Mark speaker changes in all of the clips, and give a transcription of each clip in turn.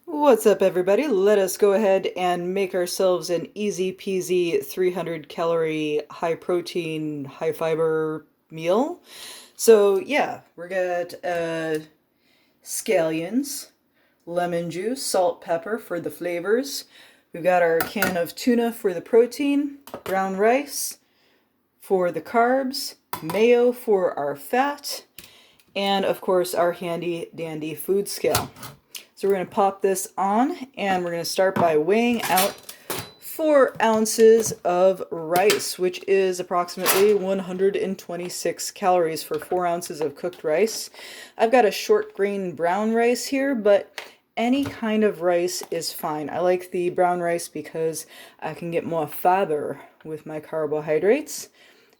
Speaker 1: What's up, everybody? Let us go ahead and make ourselves an easy peasy 300 calorie, high protein, high fiber meal. So, yeah, we're got scallions, lemon juice, salt, pepper for the flavors. We've got our can of tuna for the protein, brown rice for the carbs, mayo for our fat, and of course our handy dandy food scale. So we're going to pop this on and we're going to start by weighing out 4 ounces of rice, which is approximately 126 calories for 4 ounces of cooked rice. I've got a short grain brown rice here, but any kind of rice is fine. I like the brown rice because I can get more fiber with my carbohydrates.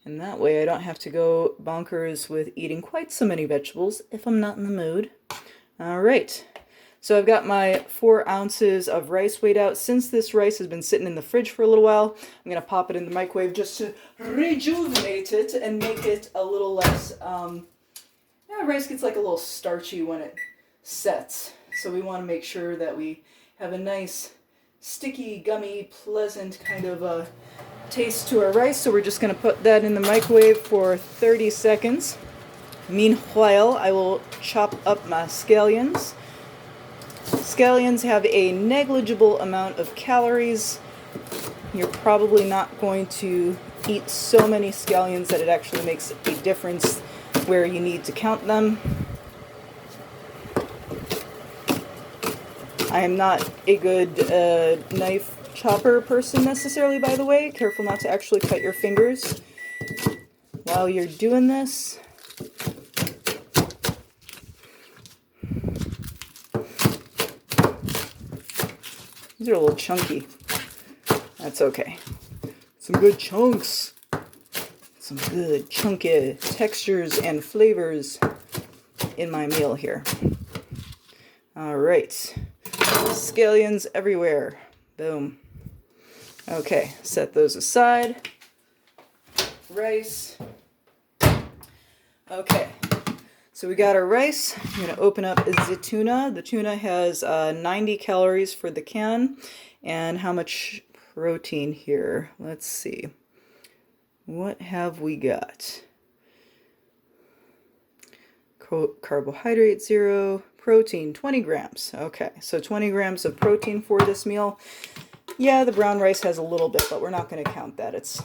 Speaker 1: And that way I don't have to go bonkers with eating quite so many vegetables if I'm not in the mood. All right. So I've got my 4 ounces of rice weighed out. Since this rice has been sitting in the fridge for a little while, I'm going to pop it in the microwave just to rejuvenate it and make it a little less, rice gets like a little starchy when it sets. So we want to make sure that we have a nice, sticky, gummy, pleasant kind of taste to our rice. So we're just going to put that in the microwave for 30 seconds. Meanwhile, I will chop up my scallions. Scallions have a negligible amount of calories. You're probably not going to eat so many scallions that it actually makes a difference where you need to count them. I am not a good knife chopper person necessarily, by the way. Careful not to actually cut your fingers while you're doing this. These are a little chunky. That's okay. Some good chunks. Some good chunky textures and flavors in my meal here. All right. Scallions everywhere. Boom. Okay, set those aside. Rice. Okay. So we got our rice. I'm going to open up the tuna. The tuna has 90 calories for the can. And how much protein here? Let's see. What have we got? Carbohydrate 0, protein 20 grams. Okay, so 20 grams of protein for this meal. Yeah, the brown rice has a little bit, but we're not going to count that. It's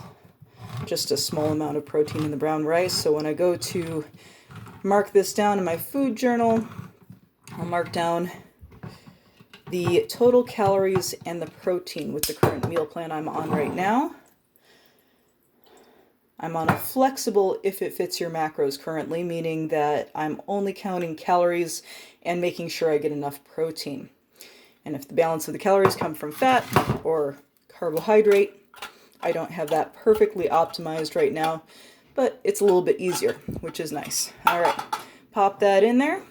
Speaker 1: just a small amount of protein in the brown rice. So when I go to mark this down in my food journal, I'll mark down the total calories and the protein with the current meal plan I'm on right now. I'm on a flexible if it fits your macros currently, meaning that I'm only counting calories and making sure I get enough protein. And if the balance of the calories come from fat or carbohydrate, I don't have that perfectly optimized right now, but it's a little bit easier, which is nice. All right, pop that in there.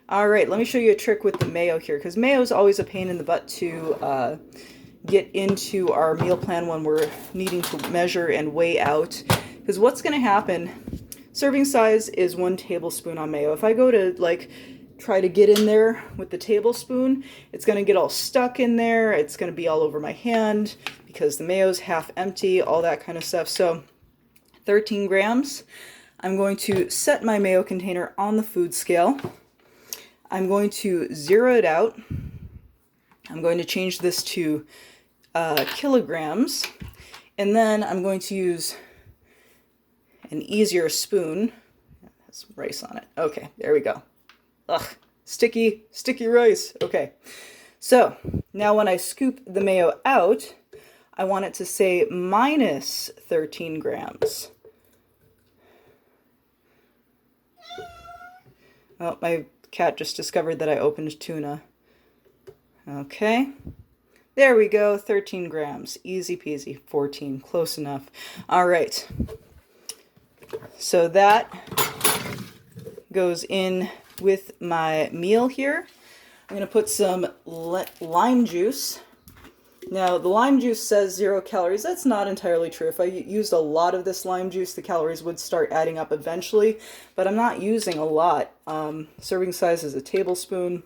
Speaker 1: All right, let me show you a trick with the mayo here, because mayo is always a pain in the butt to get into our meal plan when we're needing to measure and weigh out. Because what's going to happen, serving size is 1 tablespoon on mayo. If I go to try to get in there with the tablespoon, it's going to get all stuck in there. It's going to be all over my hand because the mayo's half empty, all that kind of stuff. So 13 grams. I'm going to set my mayo container on the food scale. I'm going to zero it out. I'm going to change this to kilograms. And then I'm going to use an easier spoon. It has some rice on it. Okay, there we go. Ugh, sticky rice. Okay, so now when I scoop the mayo out, I want it to say minus 13 grams. Oh, my cat just discovered that I opened tuna. Okay, there we go, 13 grams. Easy peasy, 14, close enough. All right, so that goes in with my meal here. I'm going to put some lime juice. Now, the lime juice says 0 calories. That's not entirely true. If I used a lot of this lime juice, the calories would start adding up eventually, but I'm not using a lot. Serving size is a tablespoon.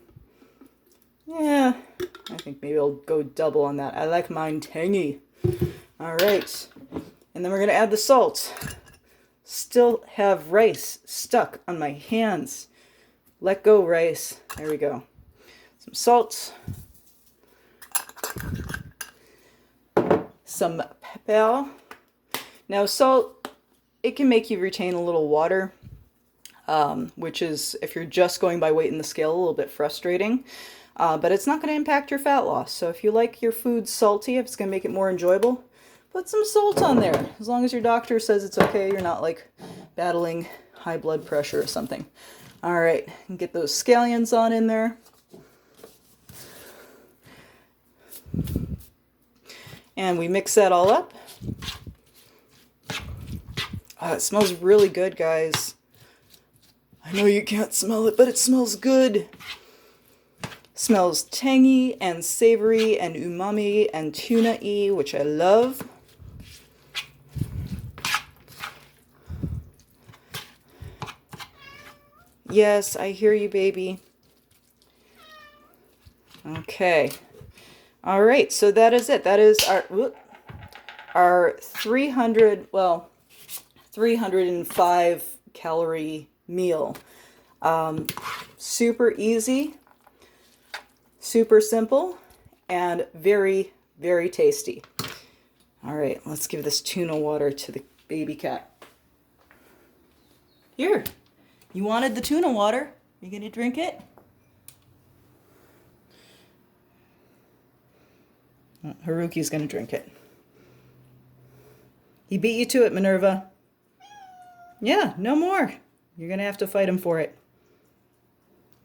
Speaker 1: Yeah, I think maybe I'll go double on that. I like mine tangy. All right. And then we're going to add the salt. Still have rice stuck on my hands. Let go, rice. There we go. Some salt. Some pepper. Now, salt, it can make you retain a little water, which is, if you're just going by weight in the scale, a little bit frustrating. But it's not going to impact your fat loss. So if you like your food salty, if it's going to make it more enjoyable, put some salt on there. As long as your doctor says it's okay, you're not like battling high blood pressure or something. All right, and get those scallions on in there. And we mix that all up. Oh, it smells really good, guys. I know you can't smell it, but it smells good. Smells tangy and savory and umami and tuna-y, which I love. Yes, I hear you, baby. Okay. All right, so that is it. That is our 305 calorie meal. Super easy, super simple, and very, very tasty. All right, let's give this tuna water to the baby cat. Here, you wanted the tuna water. You gonna drink it? Haruki's gonna drink it. He beat you to it, Minerva. Yeah, no more. You're gonna have to fight him for it.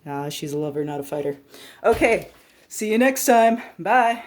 Speaker 1: Ah, she's a lover, not a fighter. Okay, see you next time. Bye.